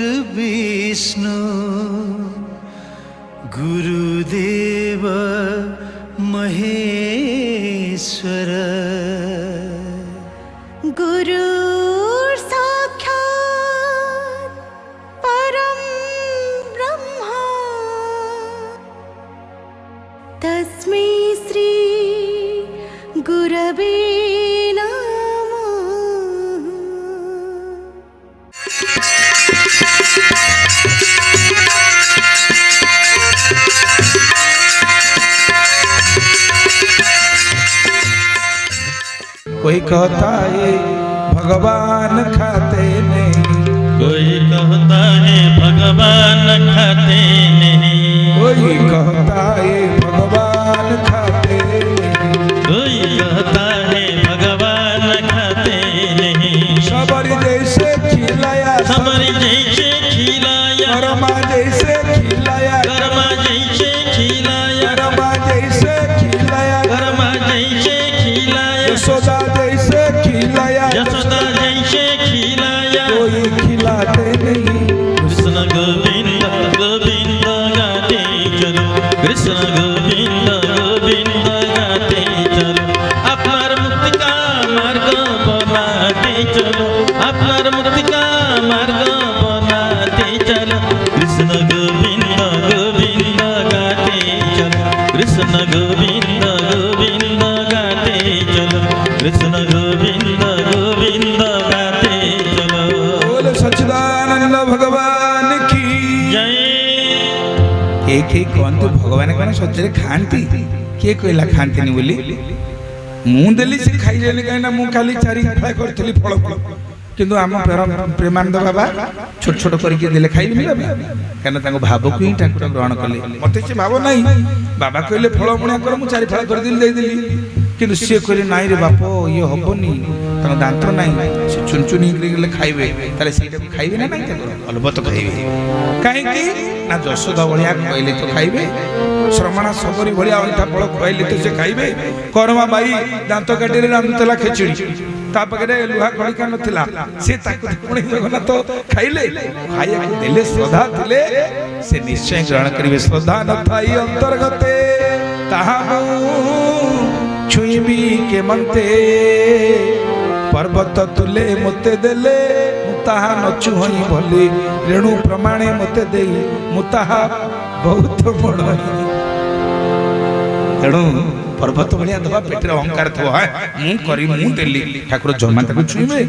गुरुर्विष्णु गुरुदेव महेश्वर गुरु साक्षात् परम ब्रह्मा तस्मै श्री गुरवे नमः। कोई कहता है भगवान खाते नहीं, कोई कहता है भगवान खाते नहीं, कोई कहता है भगवान खाते नहीं, कोई कहता है भगवान खाते नहीं। सबरी जैसे खिलाया, सबरी जैसे खिलाया, कर्मा जैसे खिलाया, कर्मा जैसे खिलाया, कर्मा जैसे खिलाया, कर्मा जैसे खिलाया, यशोदा जैसे खिलाया, यशोदा जैसे खिलाया। कोई खिलाते नहीं। कृष्ण गोविंद गोविंद गाते चलो, कृष्ण गोविंद गोविंद गाते चलो, আপনার মুক্তি का मार्ग बनाते चलो, আপনার मुक्ति का मार्ग बनाते चलो। कृष्ण गोविंद गोविंद गाते चलो, कृष्ण गोविंद गोविंद गाते चलो, कृष्ण गोविंद गोविंद गाते चलो। बोले सच्चिदानंद भगवान की जय। एक कहतु भगवान कौन सचरे खाती किए कहला खाती बोली मुदेली से खाइले कहीं मु खाली चारि फ्राए करी फल फल किंतु आम प्रेमानंद बाबा छोट छोट करके देले खाइबे कहीं भाव को ही ठाकुर ग्रहण कले मत से भाव ना बाबा कहले फल मुणिया कर मु चारि फाड़ कर देली किंतु सी कहले नाई रे बाप ये हेनी दांत ना से चुन चुन खाइबे खाइबे ना नहीं अलबत खाइबे कहीं ना यशोदा भाया कहले तो खाइबे श्रमणा सबरी भाया अंठा फल खुआइले तो से खाइबे कर्मा बाई दांत काटी रांधुला खेचुड़ी ता पाखे लुहा खड़िका नथिला से जगन्नाथ खाइले खाइया देले श्रद्धा थिले से निश्चय ग्रहण करिवे श्रद्धा न थाई अंतर्गते ताहा छुईबी के मनते पर्वत तुले मते देले मुताहा नचु हई भली रेणु प्रमाणे मते देई मुताहा बहुत बड़ तेणु पर्वत भाया दबा पेट अहंकार थो मु करी मु देली ठाकुर जमा ताको छुईबे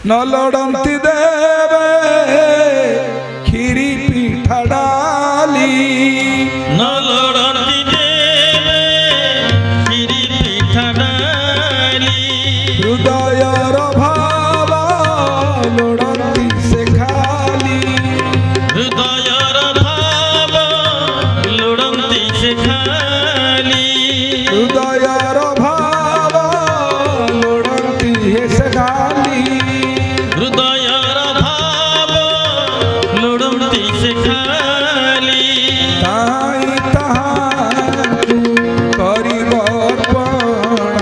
न लड़ंती देवे खीरी पीठा डाली न लड़ती देवे खीरी पीठा डाली हृदयर भाव लड़ंती से खाली हृदयर भाव लड़ती से खाली हृदयर भाव लड़ंती से खाली हृदयर भाव लड़ती से खाली ताई ताहाकु परिवर्पण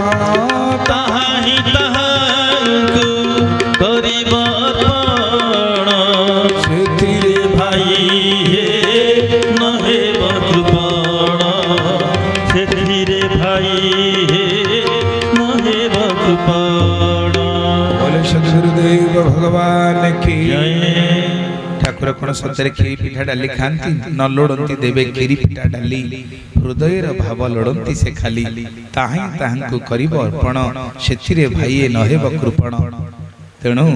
ताहि ताहाकु परिवर्पण सेथिरे भाई हे नहे बकृपण सेथिरे भाई हे नहे बकृपण। बोले सद्गुरुदेव भगवान की जय। ठाकुर कौन सतरे खीरी पिठा डाली खाती न लोड़ती देवे खीरी पिठा डाली हृदयर भाव लोड़ती से खाली ताहि ताहांकु करिब अर्पण सेथिरे भाइये नहेब कृपण। तेणु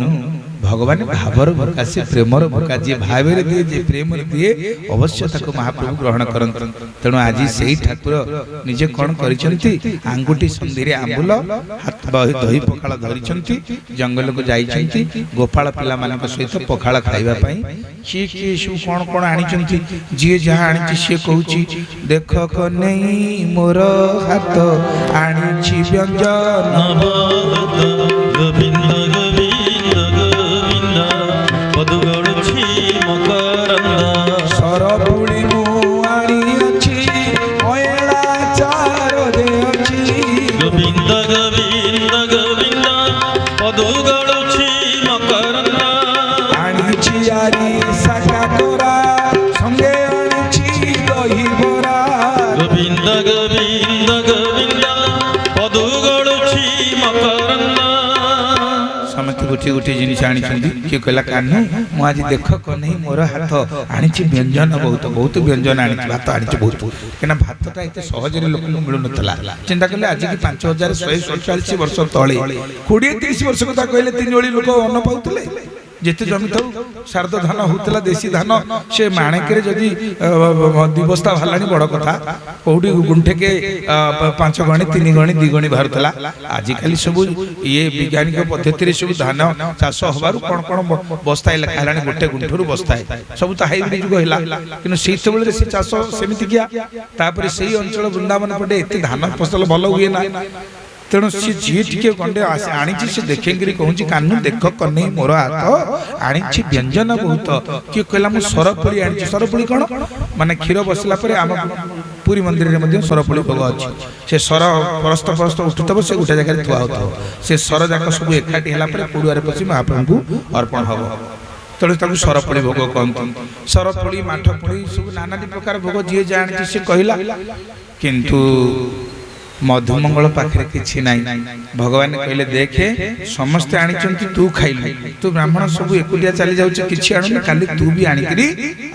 भगवान भावर भोका से प्रेमर भोका जी भावे दिए जे प्रेम दिए अवश्य ताको महाप्रभु ग्रहण करंत। तेणु आज से ठाकुर निजे कौन करिसंती आंगुठी संधिरे आंबुल हाथ दही पखाळ धरिसंती जंगल को जाइसंती गोपाल पिला मानक सहित पखाळ खाइबा पई किए किए सब कौन कौन आनिसंती जी जहा आनिछि से कहूची देख कन्हई मोर हाथ आनिछि व्यंजन नवदत्त गोविंद गोविंद गोविंद पदुगड़ुछि मकरंद सरपुड़ी मु आनी अछि ओएला चार दे अछि गोविंद गोविंद गोविंद पदुगड़ुछि मकरंद आनी ସେ ଗୋଟେ ଜିନିଷ ଆଣିଛନ୍ତି। କିଏ କହିଲା କାହ୍ନୁ ମୁଁ ଆଜି ଦେଖ କହ୍ନେଇ ମୋର ହାତ ଆଣିଛି ବ୍ୟଞ୍ଜନ ବହୁତ ବହୁତ ବ୍ୟଞ୍ଜନ ଆଣିଛି, ଭାତ ଆଣିଛି ବହୁତ, କାହିଁକିନା ଭାତଟା ଏତେ ସହଜରେ ଲୋକଙ୍କୁ ମିଳୁନଥିଲା। ଚିନ୍ତା କଲେ ଆଜିକି 5147 ବର୍ଷ ତଳେ 20-30 ବର୍ଷ କଥା କହିଲେ 3 ଓଳି ଲୋକ ଅନ୍ନ ପାଉଥିଲେ। ଯେତେ ଜମି ଥାଉ ଶାରଦ ଧାନ ହଉଥିଲା, ଦେଶୀ ଧାନ, ସେ ମାଣେକେରେ ଯଦି 2 ବସ୍ତା ବାହାରିଲାଣି ବଡ କଥା, କୋଉଠି ଗୁଣ୍ଠେକେ 5 ଗଣି 3 ଗଣି 2 ଗଣି ବାହାରୁଥିଲା। ଆଜିକାଲି ସବୁ ଇଏ ବୈଜ୍ଞାନିକ ପଦ୍ଧତିରେ ସବୁ ଧାନ ଚାଷ ହବାରୁ କଣ କଣ ବସ୍ତାଏ ଲେଖା ହେଲାଣି, ଗୋଟେ ଗୁଣ୍ଠରୁ ବସ୍ତାଏ, ସବୁ ତ ହାଇବ୍ରିଡ ଯୁଗ ହେଲା। କିନ୍ତୁ ସେଇତେବେଳେ ସେ ଚାଷ ସେମିତି କିଆ। ତାପରେ ସେଇ ଅଞ୍ଚଳ ବୃନ୍ଦାବନ ପଟେ ଏତେ ଧାନ ଫସଲ ଭଲ ହୁଏ ନା, ତେଣୁ ସେ ଯିଏ ଟିକେ ଗଣ୍ଡେ ଆଣିଛି ସେ ଦେଖେଇକିରି କହୁଛି କାହ୍ନୁ ଦେଖ କହ୍ନେଇ ମୋର ହାତ ଆଣିଛି ବ୍ୟଞ୍ଜନ ବହୁତ। କିଏ କହିଲା ମୁଁ ସରପୁଳି ଆଣିଛି। ସରପୁଳି କଣ ମାନେ କ୍ଷୀର ବସିଲା ପରେ ଆମ ପୁରୀ ମନ୍ଦିରରେ ମଧ୍ୟ ସରପୁଳି ଭୋଗ ଅଛି। ସେ ସର ପରସ୍ତ ପରସ୍ତ ଉଠୁଥିବ, ସେ ଗୋଟେ ଜାଗାରେ ଥୁଆ ହଉଥିବ। ସେ ସର ଯାକ ସବୁ ଏକାଠି ହେଲା ପରେ ପଡୁଆରେ ପଶି ମହାପ୍ରଭୁଙ୍କୁ ଅର୍ପଣ ହବ। ତେଣୁ ତାକୁ ସରପୁଳି ଭୋଗ କହନ୍ତି। ସରପୁଳି ମାଠପୁଳି ସବୁ ନାନାଦି ପ୍ରକାର ଭୋଗ ଯିଏ ଯାହା ଆଣିଛି ସେ କହିଲା। କିନ୍ତୁ ମଧୁମଙ୍ଗଳ ପାଖରେ କିଛି ନାହିଁ। ଭଗବାନ କହିଲେ ଦେଖେ ସମସ୍ତେ ଆଣିଛନ୍ତି, ତୁ ଖାଇଲୁ, ତୁ ବ୍ରାହ୍ମଣ ସବୁ ଏକୁଟିଆ ଚାଲି ଯାଉଛି, କିଛି ଆଣୁନି, କାଲି ତୁ ବି ଆଣିକିରି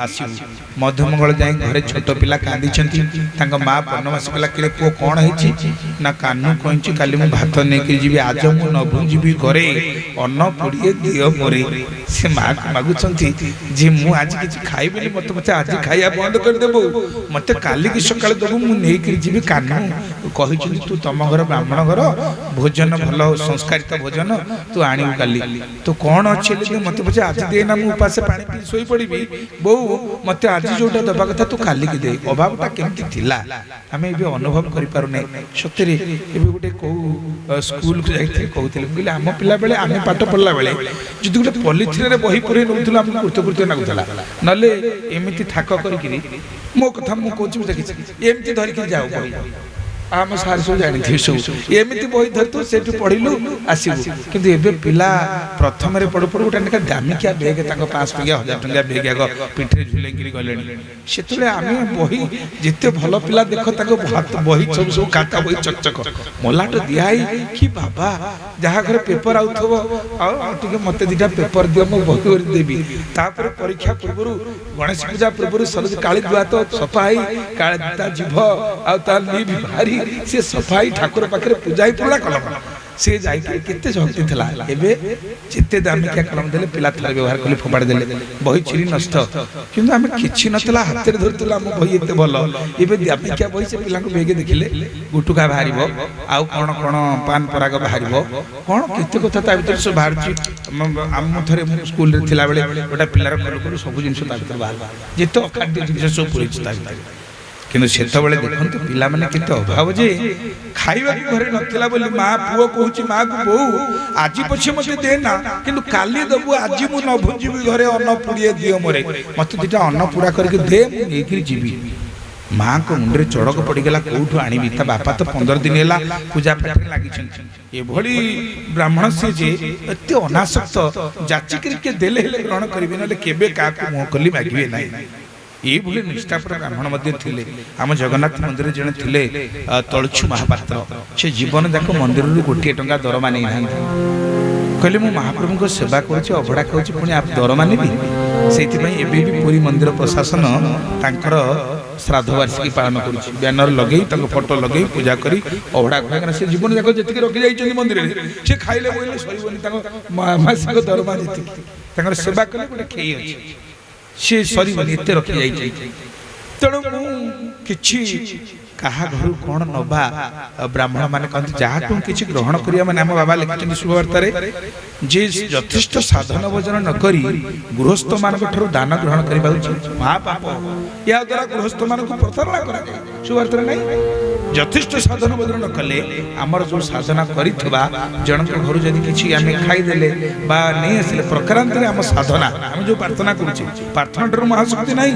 ଆସିବୁ। ମଧୁମଙ୍ଗଳ ଯାଇ ଘରେ ଛୋଟ ପିଲା କାନ୍ଦିଛନ୍ତି। ତାଙ୍କ ମା ବନବାସ କହିଲା କିରେ ପୁଅ କଣ ହେଇଛି ନା କାହ୍ନୁ କହିଛି କାଲି ମୁଁ ଭାତ ନେଇକି ଯିବି, ଆଜ ମୁଁ ନଭୁ ଯିବି ଘରେ ଅନ୍ନ ପୁଡ଼ିଏ ଦିଅ ମୋରେ। ସେ ମା ମାଗୁଛନ୍ତି ଯେ ମୁଁ ଆଜି କିଛି ଖାଇବିନି, ମତେ ପଛେ ଆଜି ଖାଇବା ବନ୍ଦ କରିଦେବୁ, ମତେ କାଲିକି ସକାଳେ ଦେବୁ, ମୁଁ ନେଇକିରି ଯିବି। କାହ୍ନୁ କହିଛନ୍ତି ତୁ ତମ ଘର ବ୍ରାହ୍ମଣ ଘର ଭୋଜନ ଭଲ ସଂସ୍କାରିତ ଭୋଜନ ତୁ ଆଣିବୁ କାଲି। ତୁ କଣ ଅଛି ମତେ ପଛେ ଆଜି ଦେଇନା, ମୁଁ ଉପାସେ ପାଣି ପିଇ ଶୋଇ ପଡିବି, ବୋଉ ମତେ ଆଜି ଯୋଉଟା ଦେବା କଥା ତୁ କାଲିକି ଦେ। ଅଭାବଟା କେମିତି ଥିଲା ଆମେ ଏବେ ଅନୁଭବ କରିପାରୁନେ। ସତରେ ଏବେ ଗୋଟେ କୋଉ ସ୍କୁଲକୁ ଯାଇଥିଲି କହୁଥିଲେ, ମୁଁ କହିଲି ଆମ ପିଲା ବେଳେ ଆମେ ପାଠ ପଢିଲା ବେଳେ ଯଦି ଗୋଟେ ପଲିଥିନରେ ବହି ପୁରେଇ ନଉଥିଲୁ ଆମକୁ କୃତକୃତ୍ୟ ଲାଗୁଥିଲା, ନହେଲେ ଏମିତି ଥାକ କରିକିରି, ମୋ କଥା ମୁଁ କହୁଛି ମୁଁ ଦେଖିଛି, ଏମିତି ଧରିକି ଯାଉ ବହି। ଆମ ସାର୍ ସବୁ ଜାଣିଥିବେ, ସବୁ ଏମିତି ବହି ଧରିତୁ ସେଠୁ ପଢିଲୁ ଆସିବୁ। କିନ୍ତୁ ଏବେ ପିଲା ପ୍ରଥମରେ ପଢୁ ପଢୁ ଗୋଟେ ଲେଖା ଦାମିକିଆ ବେଗ, ତାଙ୍କ 500 ଟଙ୍କିଆ 1000 ଟଙ୍କିଆ ବେଗ ଆଗ ପିଠିରେ ଝୁଲେଇକିରି ଗଲେଣି। ସେତେବେଳେ ଆମେ ବହି ଯେତେ ଭଲ ପିଲା ଦେଖ ତାଙ୍କ ବହି ସବୁ ଖାତା ବହି ଚକଚକ ମଲାଟ ଦିଆଇ କି ବାବା ଯାହା ଘରେ ପେପର ଆଉଥିବ, ଆଉ ଟିକେ ମତେ 2ଟା ପେପର ଦିଅ ମୁଁ ବହି କରି ଦେବି। ତାପରେ ପରୀକ୍ଷା ପୂର୍ବରୁ ଗଣେଶ ପୂଜା ପୂର୍ବରୁ କାଳି ଦୁଆ ତ ସଫା ହେଇ କାଳେ ତା ଜିଭ ଆଉ ତା ଲିଭ ଭାରି ସେ ସଫାଇ ଠାକୁର ପାଖରେ ପୂଜା ହେଇ ପଡିଲା କଲମ, ସେ ଯାଇକି କେତେ ଶକ୍ତି ଥିଲା। ଏବେ ଯେତେ ଦାମିକିଆ କଲମ ଦେଲେ ପିଲା ଥରେ ବ୍ୟବହାର କଲେ ଫୋପାଡ଼ି ଦେଲେ, ବହି ଚିରି ନଷ୍ଟ। କିନ୍ତୁ ଆମେ କିଛି ନଥିଲା ହାତରେ ଧରୁଥିଲା, ଆମ ବହି ଏତେ ଭଲ। ଏବେ ଦାମିକିଆ ବହି ସେ ପିଲାଙ୍କୁ ବେଗେ ଦେଖିଲେ ଗୁଟୁକା ବାହାରିବ, ଆଉ କଣ କଣ ପାନ ପରାଗ ବାହାରିବ, କଣ କେତେ କଥା ତା ଭିତରେ ସବୁ ବାହାରୁଛି। ଆମ ଥରେ ମୁଁ ସ୍କୁଲରେ ଥିଲାବେଳେ ଗୋଟେ ପିଲାର କଲୁ ସବୁ ଜିନିଷ ତା ଭିତରେ ବାହାରିବ, ଯେତେ ଅଖାଦ୍ୟ ଜିନିଷ ସବୁ ପୁରେଇଛି ତା ଭିତରେ। କିନ୍ତୁ ସେତେବେଳେ ଦେଖନ୍ତୁ ପିଲାମାନେ କେତେ ଅଭାବ ଯେ ଖାଇବାକୁ ଘରେ ନଥିଲା ବୋଲି ମା ପୁଅ କହୁଛି ମାକୁ, ବୋଉ ଆଜି ପଛେ ମତେ ଦେ ନା, କିନ୍ତୁ କାଲି ଦେବୁ, ଆଜି ମୁଁ ନ ଭୁଞ୍ଜିବି ଘରେ ଅନ୍ନ ପୁଡ଼ିଏ ଦିଅ ମୋରେ, ମତେ 2ଟା ଅନ୍ନ ପୁଡ଼ା କରିକି ଦେ, ମୁଁ ନେଇକିରି ଯିବି। ମାଙ୍କ ମୁଣ୍ଡରେ ଚଡ଼କ ପଡ଼ିଗଲା, କୋଉଠୁ ଆଣିବି? ତା ବାପା ତ 15 ଦିନ ହେଲା ପୂଜା ପାଠରେ ଲାଗିଛନ୍ତି। ଏଭଳି ବ୍ରାହ୍ମଣ ସେ ଯେ ଏତେ ଅନାସକ୍ତ, ଯାଚିକିରି କିଏ ଦେଲେ ହେଲେ ଗ୍ରହଣ କରିବେ, ନହେଲେ କେବେ କାହାକୁ ମୁହଁ ଖୋଲି ମାଗିବେ ନାହିଁ। ଏଇଭଳି ନିଷ୍ଠାପର ବ୍ରାହ୍ମଣ ମଧ୍ୟ ଥିଲେ। ଆମ ଜଗନ୍ନାଥ ମନ୍ଦିରରେ ଜଣେ ଥିଲେ ତଳଛୁ ମହାପାତ୍ର, ସେ ଜୀବନ ଯାକ ମନ୍ଦିରରୁ 1 ଟଙ୍କା ଦରମା ନେଇନାହାନ୍ତି। କହିଲେ ମୁଁ ମହାପ୍ରଭୁଙ୍କ ସେବା କରୁଛି, ଅଭଡ଼ା ଖାଉଛି, ପୁଣି ଦରମା ନେବି? ସେଇଥିପାଇଁ ଏବେ ବି ପୁରୀ ମନ୍ଦିର ପ୍ରଶାସନ ତାଙ୍କର ଶ୍ରାଦ୍ଧ ବାର୍ଷିକୀ ପାଳନ କରୁଛି। ବ୍ୟାନର ଲଗେଇ ତାଙ୍କ ଫଟୋ ଲଗେଇ ପୂଜା କରି ଅଭଡ଼ା ଖାଇ, ସେ ଜୀବନ ଯାକ ଯେତିକି ରଖି ଯାଇଛନ୍ତି ମନ୍ଦିରରେ, ସେ ଖାଇଲେ ବୋଇଲେ ସରିବନି ତାଙ୍କ ମାସିକ ଦରମା ଯେତିକି। ତାଙ୍କର ସେବା କଲେ ଗୋଟେ ଖେଇ ଅଛି, ସେ ସରିବନି ଏତେ ରଖି ଯାଇଛି। ତେଣୁ ମୁଁ କିଛି କାହା ଘରୁ କଣ ନବା, ବ୍ରାହ୍ମଣ ମାନେ କହନ୍ତି ଯାହାଠୁ କିଛି ଗ୍ରହଣ କରିବା। ମାନେ ଆମ ବାବା ଲେଖିଛନ୍ତି ଶୁଭବାର୍ତ୍ତାରେ ଯେ ଯଥେଷ୍ଟ ସାଧନ ଭୋଜନ ନ କରି ଗୃହସ୍ଥ ମାନଙ୍କ ଠାରୁ ଦାନ ଗ୍ରହଣ କରିବା ହେଉଛି ମହାପାପ। ଏହା ଦ୍ୱାରା ଗୃହସ୍ଥ ମାନଙ୍କୁ ପ୍ରତାରଣା କରାଯାଏ। ଶୁଭବାର୍ତ୍ତାରେ ନାହିଁ, ଯଥେଷ୍ଟ ସାଧନ ଭୋଜନ ନ କଲେ ଆମର ଯୋଉ ସାଧନା କରିଥିବା ଜଣଙ୍କ ଘରୁ ଯଦି କିଛି ଆମେ ଖାଇଦେଲେ ବା ନେଇ ଆସିଲେ, ପ୍ରକାରାନ୍ତରେ ଆମ ସାଧନା ଆମେ ଯୋଉ ପ୍ରାର୍ଥନା କରୁଛେ, ପ୍ରାର୍ଥନାଠାରୁ ମହାଶକ୍ତି ନାହିଁ।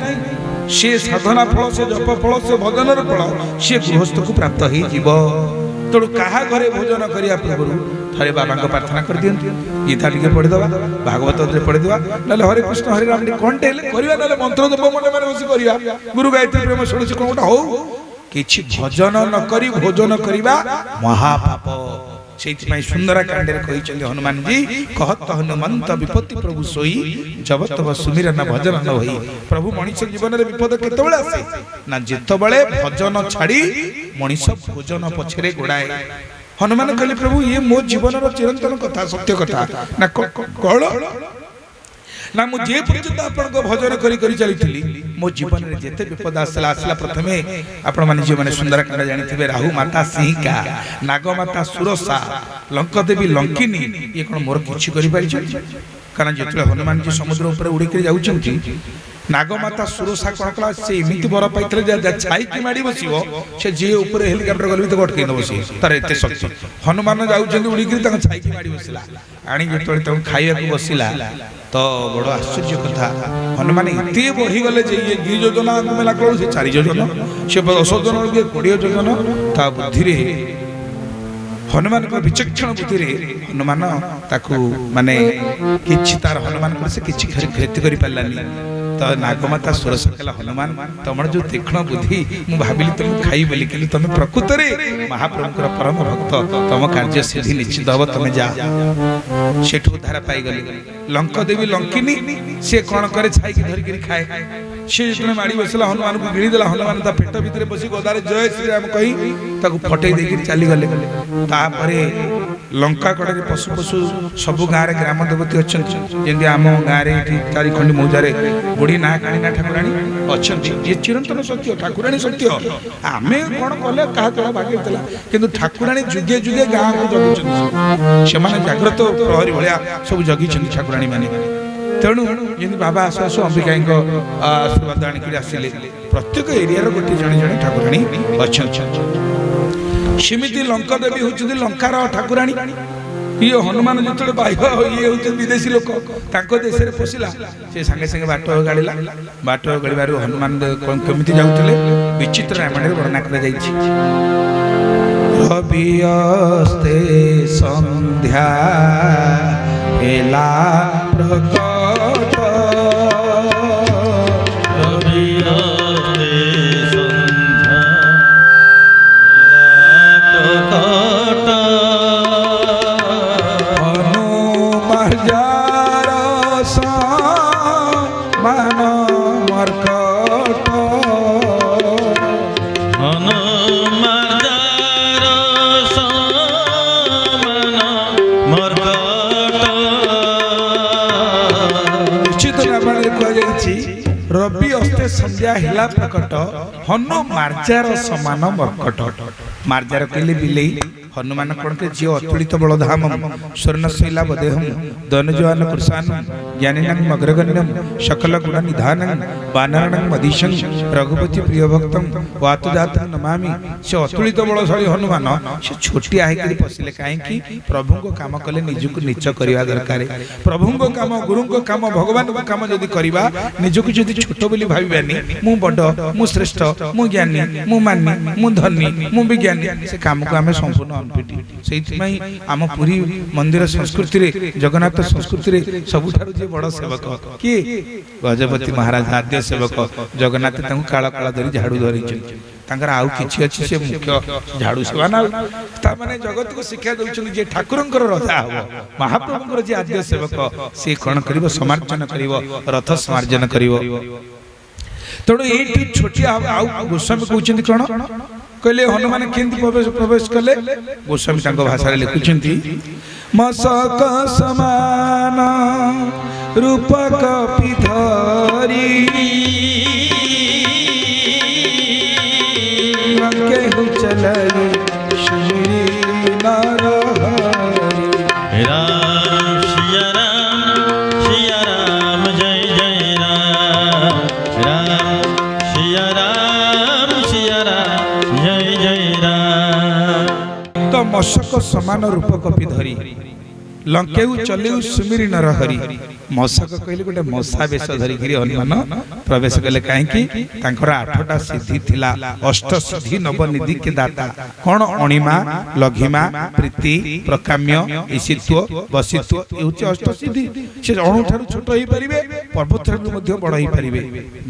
ସେ ସାଧନା ଫଳ, ସେ ଜପ ଫଳ, ସେ ଭଜନର ଫଳ ସେ ଗୃହସ୍ଥକୁ ପ୍ରାପ୍ତ ହେଇଯିବ। ତେଣୁ କାହା ଘରେ ଭୋଜନ କରିବା ପୂର୍ବରୁ ଥରେ ବାବାଙ୍କ ପ୍ରାର୍ଥନା କରିଦିଅନ୍ତୁ, ଗୀତା ଟିକେ ପଢିଦେବା, ଭାଗବତରେ ପଢିଦେବା, ନହେଲେ ହରେ କୃଷ୍ଣ ହରେ ରାମ କଣଟେ ହେଲେ କରିବା, ନହେଲେ ମନ୍ତ୍ର ଜପ ମନେ ମନେ ବସି କରିବା, ଗୁରୁ ଗାୟତ୍ରୀ ପ୍ରେମ ଷୋଡ଼ଶୀ କଣ ଗୋଟେ ହଉ। କିଛି ଭଜନ ନ କରି ଭୋଜନ କରିବା ମହାପାପ। ସେଇଥିପାଇଁ ସୁନ୍ଦର କାଣ୍ଡରେ କହିଛନ୍ତି ହନୁମାନଜୀ କହତ ହନୁମନ୍ତ ବିପତ୍ତି ପ୍ରଭୁ ସୋଇ ଜବ ତବ ସୁମିରନ ଭଜନ ନ ହୋଇ। ପ୍ରଭୁ ମଣିଷ ଜୀବନରେ ବିପଦ କେତେବେଳେ ଆସେ ନା ଯେତେବେଳେ ଭଜନ ଛାଡ଼ି ମଣିଷ ଭୋଜନ ପଛରେ ଗୋଡ଼ାଏ। ହନୁମାନ କହିଲେ ପ୍ରଭୁ ଇଏ ମୋ ଜୀବନର ଚିରନ୍ତନ କଥା ସତ୍ୟ କଥା ନା କଳ ନା ମୁଁ ଯେ ପର୍ଯ୍ୟନ୍ତ ଆପଣଙ୍କ ଭଜନ କରି କରି ଚାଲିଥିଲି ମୋ ଜୀବନରେ ଯେତେ ବିପଦ ଆସିଲା ପ୍ରଥମେ ଆପଣମାନେ ଯେଉଁମାନେ ସୁନ୍ଦରକାଣ୍ଡ ଜାଣିଥିବେ ରାହୁ ମାତା ସିଂହିକା ନାଗମାତା ସୁରସା ଲଙ୍କଦେବୀ ଲଙ୍କିନୀ ଇଏ କ'ଣ ମୋର କିଛି କରିପାରିଛନ୍ତି? କାରଣ ଯେତେବେଳେ ହନୁମାନଜୀ ସମୁଦ୍ର ଉପରେ ଉଡ଼ିକରି ଯାଉଛନ୍ତି ନାଗମାତା ସୁରସା କ'ଣ କଲା ସେ ଏମିତି ବର ପାଇଥିଲେ ଯେ ଛାଇକି ମାଡ଼ି ବସିବ ସେ ଯିଏ ଉପରେ ହେଲିକପ୍ଟର ଗଲେ ବି ତାକୁ ଅଟକେଇ ଦେବ ସିଏ ତାର ଏତେ ଶକ୍ତି। ହନୁମାନ ଯାଉଛନ୍ତି ଉଡ଼ିକରି ତାଙ୍କ ଛାଇକି ମାଡ଼ି ବସିଲା ଆଣି ଯେତେବେଳେ ତାଙ୍କୁ ଖାଇବାକୁ ବସିଲା ତ ବଡ଼ ଆଶ୍ଚର୍ଯ୍ୟ କଥା ହନୁମାନ ଏତେ ବଢ଼ିଗଲେ ଯେ ଇଏ 2 ଯୋଜନ ମେଲା କଳୁ ସେ 4 ଯୋଜନ ସେ 10 ଯୋଜନ 20 ଯୋଜନ ତା ବୁଦ୍ଧିରେ ହନୁମାନଙ୍କ ବିଚକ୍ଷଣ ବୁଦ୍ଧିରେ ହନୁମାନ ତାକୁ ମାନେ କିଛି ତାର ହନୁମାନଙ୍କର ସେ କିଛି କ୍ଷତି କରିପାରିଲାନି। ତ ନାଗମାତା ସୁରସା କହିଲା ହନୁମାନ ତମର ଯୋଉ ତୀକ୍ଷ୍ଣ ବୁଦ୍ଧି ମୁଁ ଭାବିଲି ତମକୁ ଖାଇ ବୋଲି କିନ୍ତୁ ତମେ ପ୍ରକୃତରେ ମହାପ୍ରଭୁଙ୍କର ପରମ ଭକ୍ତ ତମ କାର୍ଯ୍ୟ ସିଦ୍ଧି ନିଶ୍ଚିତ ହବ ତମେ ଯା। ସେଠୁ ଉଦ୍ଧାର ପାଇଗଲେ। ଲଙ୍କଦେବୀ ଲଙ୍କିନୀ ସେ କ'ଣ କରେ ଛାଇକି ଧରିକିରି ଖାଏ। ସେ ଯେତେବେଳେ ମାଡ଼ି ବସିଲା ହନୁମାନଙ୍କୁ ଗିଳିଦେଲା ହନୁମାନ ତା ପେଟ ଭିତରେ ବସି ଗଦାରେ ଜୟ ଶ୍ରୀରାମ କହି ତାକୁ ଫଟେଇ ଦେଇକିରି ଚାଲିଗଲେ। ତାପରେ ଲଙ୍କା କଡ଼ରେ ପଶୁ ପଶୁ ସବୁ ଗାଁରେ ଗ୍ରାମ ଦେବତୀ ଅଛନ୍ତି ଯେମିତି ଆମ ଗାଁରେ ଏଠି 4 ଖଣ୍ଡି ମୌଜାରେ ବୁଢ଼ୀ ନା କାଣିନା ଠାକୁରାଣୀ ଅଛନ୍ତି ଯିଏ ଚିରନ୍ତନ ସତ୍ୟ ଠାକୁରାଣୀ ସତ୍ୟ। ଆମେ କ'ଣ କଲେ କାହା କାହା ଭାଗ୍ୟ ଥିଲା କିନ୍ତୁ ଠାକୁରାଣୀ ଯୁଗେ ଯୁଗେ ଗାଁକୁ ଜଗିଛନ୍ତି ସେମାନେ ଜାଗ୍ରତ ପ୍ରହରୀ ଭଳିଆ ସବୁ ଜଗିଛନ୍ତି ଠାକୁରାଣୀ ମାନେ। ତେଣୁ ଯେମିତି ବାବା ଆସୁ ଆସୁ ଅମ୍ବିକାଙ୍କ ଆଶୀର୍ବାଦ ଆଣିକରି ଆସିଲେ ପ୍ରତ୍ୟେକ ଏରିଆର ଗୋଟିଏ ଜଣେ ଜଣେ ଠାକୁରାଣୀ ଅଛନ୍ତି। ସେମିତି ଲଙ୍କଦେବୀ ହେଉଛନ୍ତି ଲଙ୍କାର ଠାକୁରାଣୀ। ଇଏ ହନୁମାନ ଯେତେବେଳେ ବାହ୍ୟ ଇଏ ହେଉଛନ୍ତି ବିଦେଶୀ ଲୋକ ତାଙ୍କ ଦେଶରେ ପଶିଲା ସେ ସାଙ୍ଗେ ସାଙ୍ଗେ ବାଟ ଗାଳିଲା। ବାଟ ଗାଳିବାରୁ ହନୁମାନ କେମିତି ଯାଉଥିଲେ ବିଚିତ୍ର ରାମାୟଣରେ ବର୍ଣ୍ଣନା କରାଯାଇଛି। ରବିଅସ୍ତେ ସନ୍ଧ୍ୟା ହେଲା ପ୍ରକଟ ରବି ଅସ୍ତେ ସନ୍ଧ୍ୟା ହେଲା ପ୍ରକଟ ହନୁ ମାର୍ଜାର ସମାନ ମର୍କଟ। ମାର୍ଜାର କହିଲେ ବିଲେଇ ହନୁମାନ କ'ଣ କି ଝିଅ ଅତୁଳିତ ବଳଧାମ ସ୍ୱର୍ଣ୍ଣଶୈଲା ବଦେହମ ଦନଜୱାନ କୃଷାନ ଜ୍ଞାନିନଂ ଅଗ୍ରଗଣ୍ୟಂ ସକଲ ଗୁଣ ନିଧାନଂ ବାନରଣଂ ମଦୀଶଂ ରଘୁପତି ପ୍ରିୟ ଭକ୍ତଂ ୱାତୁଜାତଂ ନମାମି। ସେ ଅତୁଳିତ ବଳଶାଳୀ ହନୁମାନ ସେ ଛୋଟିଆ ହେଇକରି ପଶିଲେ କାହିଁକି ପ୍ରଭୁଙ୍କ କାମ କଲେ ନିଜକୁ ନିଚ କରିବା ଦରକାର। ପ୍ରଭୁଙ୍କ କାମ ଗୁରୁଙ୍କ କାମ ଭଗବାନଙ୍କ କାମ ଯଦି କରିବା ନିଜକୁ ଯଦି ଛୋଟ ବୋଲି ଭାବିବାନି ମୁଁ ବଡ଼ ମୁଁ ଶ୍ରେଷ୍ଠ ମୁଁ ଜ୍ଞାନୀ ମୁଁ ମାନି ମୁଁ ଧନୀ ମୁଁ ବିଜ୍ଞାନୀ ସେ କାମକୁ ଆମେ ସମ୍ପୂର୍ଣ୍ଣ ଅନଫିଟି। ସେଇଥିପାଇଁ ଆମ ପୁରୀ ମନ୍ଦିର ସଂସ୍କୃତିରେ ଜଗନ୍ନାଥ ସଂସ୍କୃତିରେ ସବୁଠାରୁ ଯେ ବଡ଼ ସେବକ କିଏ ଗଜପତି ମହାରାଜ ଆଦ୍ୟ ସେବକ ଜଗନ୍ନାଥ ତାଙ୍କୁ କାଳ କାଳ ଧରି ଝାଡୁ ଧରିଛନ୍ତି। ତାଙ୍କର ଆଉ କିଛି ଅଛି ସେ ମୁଖ୍ୟ ଝାଡୁ ସେବା ନା ତାମାନେ ଜଗତକୁ ଶିକ୍ଷା ଦେଉଛନ୍ତି ଯେ ଠାକୁରଙ୍କର ରଜା ହବ ମହାପ୍ରଭୁଙ୍କର ଯେ ଆଦ୍ୟ ସେବକ ସେ କ'ଣ କରିବ ସମାର୍ଜନ କରିବ ରଥ ସମାର୍ଜନ କରିବ। ତେଣୁ ଏଇଠି ଛୋଟିଆ ଆଉ ଗୋସ୍ୱାମୀ କହୁଛନ୍ତି କ'ଣ କହିଲେ ହନୁମାନ କେମିତି ପ୍ରବେଶ କଲେ ଗୋସ୍ୱାମୀ ତାଙ୍କ ଭାଷାରେ ଲେଖୁଛନ୍ତି ମଶକ ସମାନ ରୂପକ ପିଧରି କେହୁ ଚଲରେ ସୁମିରି ନରହରି। राम सिया राम जय जय राम राम सिया राम जय जय राम। तो मशक समान रूपक धरी लंकेउ चलेउ सुमिरी नरहरी ମଶକ କହିଲେ ଗୋଟେ ମଶା ବେଶ ଧରିକିରି ହନୁମାନ ପ୍ରବେଶ କଲେ। କାହିଁକି? ତାଙ୍କର 8ଟା ସିଦ୍ଧି ଥିଲା, ଅଷ୍ଟ ସିଦ୍ଧି ନବନିଧି କେ ଦାତା। କଣ? ଅଣିମା, ଲଘିମା, ପ୍ରୀତି, ପ୍ରକାମ୍ୟ, ଈଶିତ୍ୱ, ବସିତ୍ୱ ହେଉଛି ଅଷ୍ଟ ସିଦ୍ଧି। ସେ ଅଣୁଠାରୁ ଛୋଟ ହେଇପାରିବେ, ପର୍ବତଠାରୁ ମଧ୍ୟ ବଡ଼ ହେଇପାରିବେ।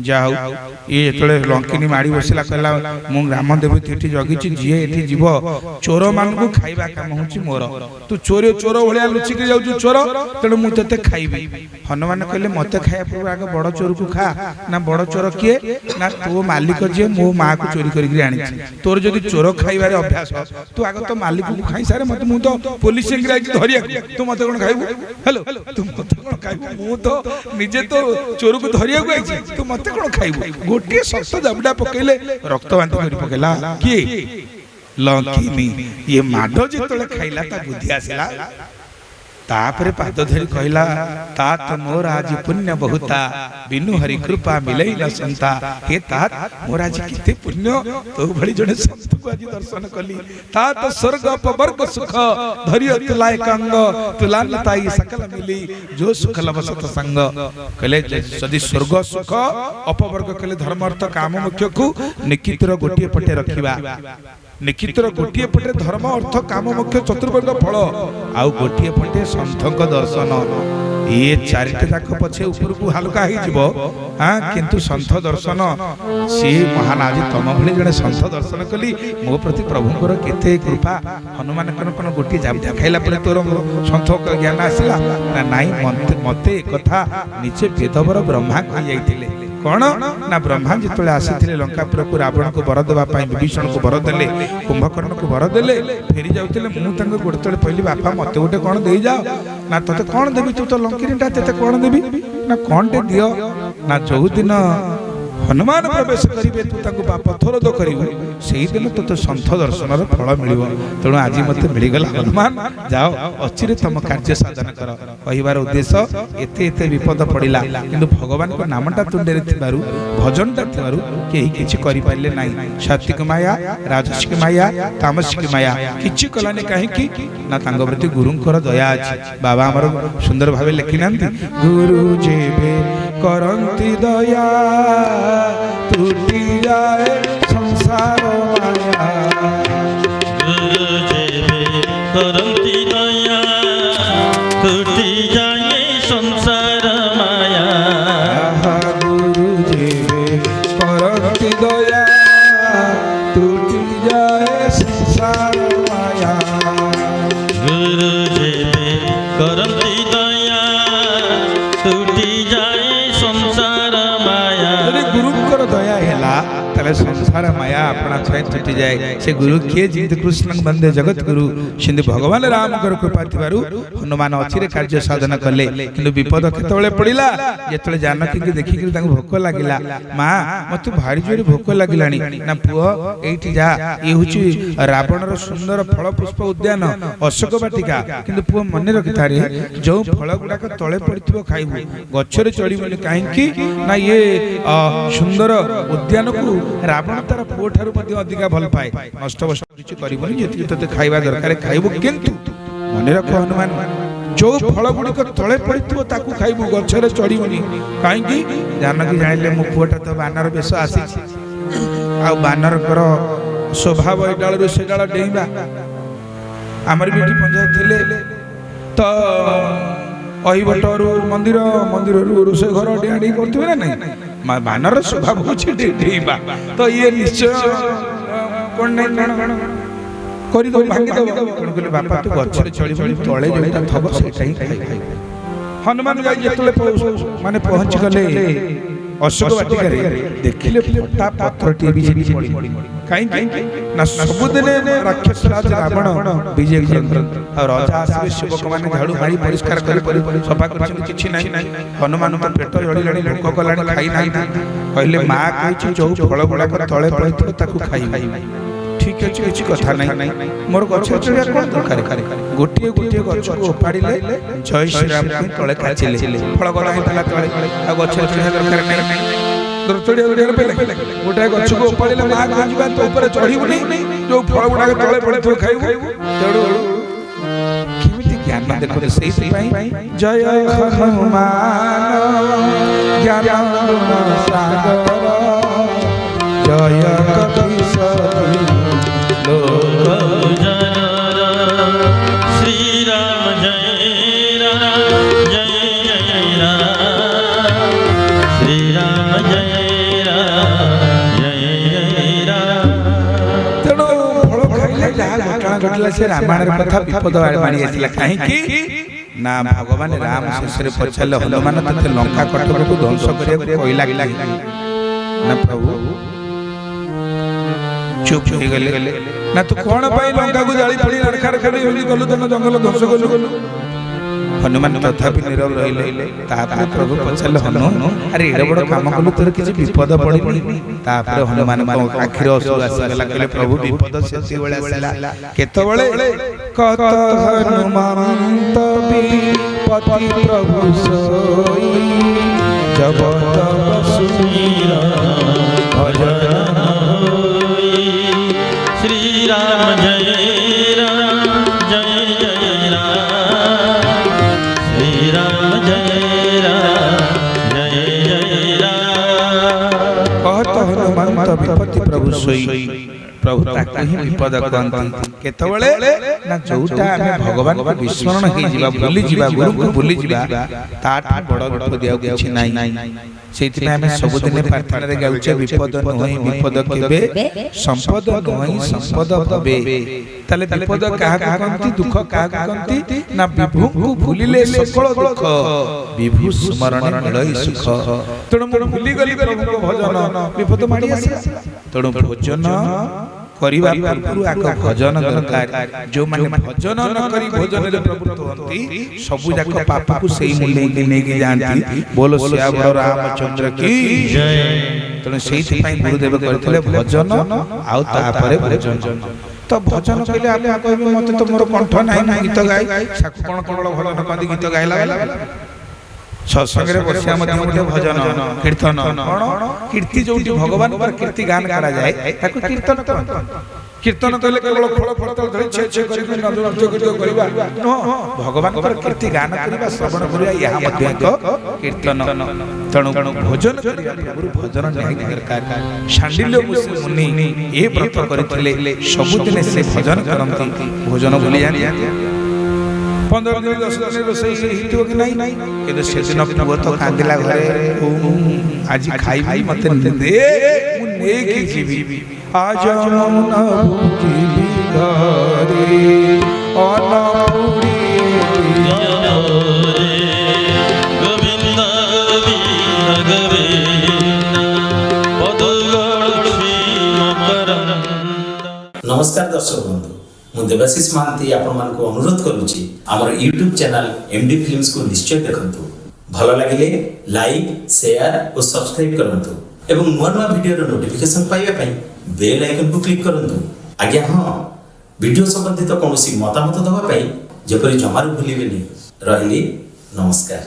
ଯାହା ହଉ, ଇଏ ଯେତେବେଳେ ଲଙ୍କିନୀ ମାଡ଼ି ବସିଲା, କହିଲା ମୁଁ ଗ୍ରାମ ଦେବତୀ ଏଠି ଜଗିଛି, ଯିଏ ଏଠି ଯିବ ଚୋରମାନଙ୍କୁ ଖାଇବା କାମ ହେଉଛି ମୋର। ତୁ ଚୋର ଭଳିଆ ଲୁଚିକି ଯାଉଛୁ ଚୋର, ତେଣୁ ମୁଁ ତତେ ଖାଇବି। ହନୁମାନ କହିଲେ ମତେ ଖାଇବା ପୂର୍ବରୁ ଆଗ ବଡ଼ ଚୋରକୁ ଖା। ନା ବଡ଼ ଚୋର କିଏ? ନା ତୋ ମାଲିକ ଯିଏ ମୋ ମାଆକୁ ଚୋରି କରିକି ଆଣିଛି। ତୋର ଯଦି ଚୋର ଖାଇବାରେ ଅଭ୍ୟାସ, ତୁ ଆଗ ତ ମାଲିକକୁ ଖାଇସାରେ, ମତେ ମୁଁ ତ ପୋଲିସ ଯାଇକି ଧରିବାକୁ, ତୁ ମତେ କଣ ଖାଇବୁ? ହ୍ୟାଲୋ, ତୁ ମତେ କଣ ଖାଇବୁ? ମୁଁ ତ ନିଜେ ତ ଚୋରକୁ ଧରିବାକୁ ଆଇଛି, ତୁ ମତେ କଣ ଖାଇବୁ? ଗୋଟିଏ ଶସ୍ତ ଜାବୁଡା ପକେଇଲେ ରକ୍ତ ବାନ୍ତି କରି ପକେଇଲା। କିଏ? ଲଙ୍କିନୀ। ଇଏ ମାଡ଼ ଯେତେବେଳେ ଖାଇଲା ତା ବୁଦ୍ଧି ଆସିଲା। ତାପରେ ପାଦ ଧରି କହିଲା, तात मोर आज पुण्य बहुता, बिनु हरि कृपा मिलै न संता। हे तात, मोर आज केते पुण्य, तो भली जने संत को आज दर्शन कली। तात स्वर्ग अपवर्ग सुख, धरिय तुलाय कंग, तुलानताई सकल मिली, जो सुख लवसत संग। कहले यदि स्वर्ग सुख अपवर्ग कहले धर्म अर्थ काम मुख्य को निकितर गोटिए पटे रखिबा। निकितर गोटिए पटे धर्म अर्थ काम मुख्य चतुर्वर्ग फल, आउ गोटिए पटे संतक दर्शन। ये चारिटे जाक पछे उपरकू हल्का हो जीव, हाँ, किंतु संत दर्शन सी महान। आज तुम भली जड़े संत दर्शन कली, मो प्रति प्रभुंकर केते कृपा। हनुमान कौन गोटे जाबड़ा खाइला परे तोर संत ज्ञान आसला ना? नाई, मते कथा निजे वेदवर ब्रह्मा कहि जाइतिले। कौन ना ब्रह्मा जिते आसी लंकापुर को रावण को वर देवा, विभीषण को वर देले, कुंभकर्ण को वर देले, फेरी जाते मुझे गोटे तले पहली बापा मत गोटे कौन दे जाओ ना, ते कौन देवी? तू तो लंकिनीटा ते कौन देवी ना, कौन टे दियो ना। जो दिन हनुमान प्रवेश करेंगे तू पथरोध करू, से दिन तो संत दर्शन फल मिल। तेणु आज मत मिलगला, हनुमान जाओ अचिरे तुम कार्य साधन कर। कहबार उद्देश्य एते एते विपद पड़ा, किंतु भगवान को नामटा तुंडे भजनटा कहीं किसी करें ना। सात्विक माया, राजसिक माया, तामसिक माया किसी कलानी कहीं ना, प्रति गुरुंकर दया अच्छी। बाबा आमर सुंदर भाव लिखि ना, गुरु जेबे करंती दया, टूटी जाए संसार माया। गुरु जेबे करंती दया, टूटी जाए संसार माया। गुरु जेबे करंती दया, टूटी जाए संसार माया। गुरु जेबे करंती दया, टूटी जाए संसार माया। गुरुंकर दया है संसार माया अपना छाई छुटी जाए। से गुरु किए जिंद कृष्ण बंदे जगत गुरु, सिंधु भगवान राम कृपा थिबारु हनुमान अचिरे कार्य साधन कले। किंतु विपद केतबेले पड़िला, जेतबेले जानकी के देखि कि तांको भोक लागिला, मां मते भारी जोरे भोक लागिलानी ना, पुओ एठी जा, ए होची रावणर सुंदर फल पुष्प उद्यान अशोक वाटिका। किंतु पुओ मन रखितारे, जो फल गुडा तळे पड़िथिबो खाइबो, गछरे चढ़िबोनी काहेकि ना, ये सुंदर उद्यान को रावण तार पुओ ठारू अधिका भल पाए। नष्ट बष्ट किसी करबनी, जेति तते खाइबा दरकार खाइबो। किंतु मन रख हनुमान, जो फल गुड़िक तले पड़ो ताकू खाइबू, गछरे चढ़िबनी काहेकि? जानकी जानिले मो पुओटा तो बानर बेश आसी, आ बानर कर स्वभाव ए डाल से डाल डेइबा। आमर भी पंचायत थिले तो अहिबटरू मंदिर, मंदिर रोषे घर डेड़ी करते ना नहीं, बानर स्वभाव होची डेइबा। तो ये निश्चय कोन नहीं करी दो, भांगी दो। कहले बापा तू गछरे चढ़िबनी, तळे जेटा थबो सेटा ही खाइ। हनुमान जाई जेतले माने पहुंच गले अशोक वाटिका रे, देखिले फटा पत्थर टी भी पड़ी। काई ना सबुदिने राक्षस राज रावण विजय करन, और राजा आसीबे सेवक माने झाड़ू मारी परिष्कार करी सफा कर किछि नाही। हनुमान तो पेट जळिलाणी, भोक कलाणी, खाई नाही। कहले मां कहिछि जो फल गुडा तळे पड़िथो ताकू खाइ। ठीक अछि, किछि कथा नाही, मोर गछ चढ़िया कोन दरकार? गोटिए गोटिए गछ को उपाड़िले जय श्री राम के तळे काचिले, फल गला हेतला तळे, आ गछ चढ़िया दरकार नाही। चढ़िया गोटे गछ को उपाड़िले मां कहजिबा तो ऊपर चढ़िबनी, जो फल गुडा तळे पड़िथो खाइबू। तेडू केमिति ଜ୍ଞାନ ଦେଖନ୍ତୁ ସେଇଥିପାଇଁ ଜୟ ହନୁମାନ ଜ୍ଞାନ ଗୁଣ ସାଗର ଜୟ କପିଶତି ଲୋକ श्री राम जय राम जय जय राम श्री राम जय राम जय जय राम। ତେଣୁ ଫଳ ଖାଇଲେ ଯାହା ଘଟଣା ଘଟିଲା ସେ ରାମାୟଣର କଥା ବିପଦ ମାଡ଼ି ଆସିଲା କାହିଁକି ନା ଭଗବାନ ରାମ ଶେଷରେ ପଚାରିଲେ ହନୁମାନ ତତେ ଲଙ୍କା କଟକକୁ ଧ୍ୱଂସ କରିବାକୁ କହିଲା ନା ପ୍ରଭୁ ଚୁପ୍ ହେଇଗଲେ ନା ତୁ କଣ ପାଇଁ ଲଙ୍କାକୁ ଜାଳି ପୋଡ଼ି ରଖାର ଖାଲି ଏମିତି କଲୁ ତନ ଜଙ୍ଗଲ ଧ୍ୱଂସ କଲୁ ହନୁମାନ ତଥାପି ନୀରବ ରହିଲେ ତାପରେ ପ୍ରଭୁ ପଚାରିଲେ ହନୁ ଆରେ ଏଡେ ବଡ଼ କାମ କଲୁ ତୋର କିଛି ବିପଦ ପଡ଼ିନି ତାପରେ ହନୁମାନଙ୍କ ଆଖିରେ ଅଶ୍ରୁ ଆସିଗଲା କହିଲେ ପ୍ରଭୁ ବିପଦ ସେତେବେଳେ ଆସିଲା କେତେବେଳେ କତ ହନୁମନ୍ତ ବିପତି ପ୍ରଭୁ ସୋଇ ଜବ ତବ ସୁମିର ଭଜନ श्री राम जय राम जय जय राम श्री राम जय राम जय जय राम। कहत हनुमंत विपत्ति प्रभु सोई प्रभु ताके ही विपद कहंती केतबेले ना जोटा आमे भगवान को विस्मरण हे जिबा भूली जिबा गुरु को भूली जिबा ताठा बड़ विपद आउ किछि नाही सेति आमे सब दिन प्रार्थना रे गाउचे विपद नहई विपद केबे संपद नहई संपद भबे ताले विपद काहा कहंती दुख काहा कहंती ना विभु को भूलिले सकल दुख विभु स्मरण मिलई सुख तणु मो भूली गली प्रभु को भजन विपद माडी आसी तणु भजन करिबा पूर्व आक भजन दरकार जो माने भजन न करी भजन रे प्रवृत्त होंती सबु जाक पाप को सेई मूल्य के नेकी जानती बोलो श्याम रामचंद्र की जय। तने सेति पई गुरुदेव करथिले भजन आउ तापरे भजन तो भजन कहले आप कहबे मते तो मोर कंठ नाही गीत गाय साकु कोन कोन भजन कदी गीत गायला सत्संग बसिया भजन कीर्तन कीर्ति जो भगवान पर कीर्ति गान करा जाए ताको कीर्तन कीर्तन कहले केवल फल फल धरि छे छे करि नृत्य करिबा भगवान पर कीर्ति गान करिबा श्रवण करिबा यहा मध्ये एक कीर्तन तणु भजन करिबा गुरु भजन नहीं दरकार शांडिल्य मुनि ए व्रत करथिले सब दिन से भजन करंती भजन भूली जानी 15 दिन 10 दिन रोसई हितो कि नहीं कि से दिन पुओ तो कांदिला घरे आज खाई मते दे मु ने की जीवी आज न भूजी घरे अनपुरी गोविंद वीर गोविंद पदुगढ़ मकरंद। नमस्कार दर्शक बंधु मु देवाशीष महांती आपण मानक अनुरोध करूची हमर यूट्यूब चैनल एमडी फिल्म्स को निश्चय देखंतु भलो लागिले लाइक शेयर और सब्सक्राइब करंतु एवं नवा नवा वीडियो रो नोटिफिकेशन पाइबा पई बेल आइकन को क्लिक करंतु। आज्ञा हां वीडियो संबंधित कोनोसी मतामत दवा पई जेपरि जमारु भूलिबेनी रहली नमस्कार।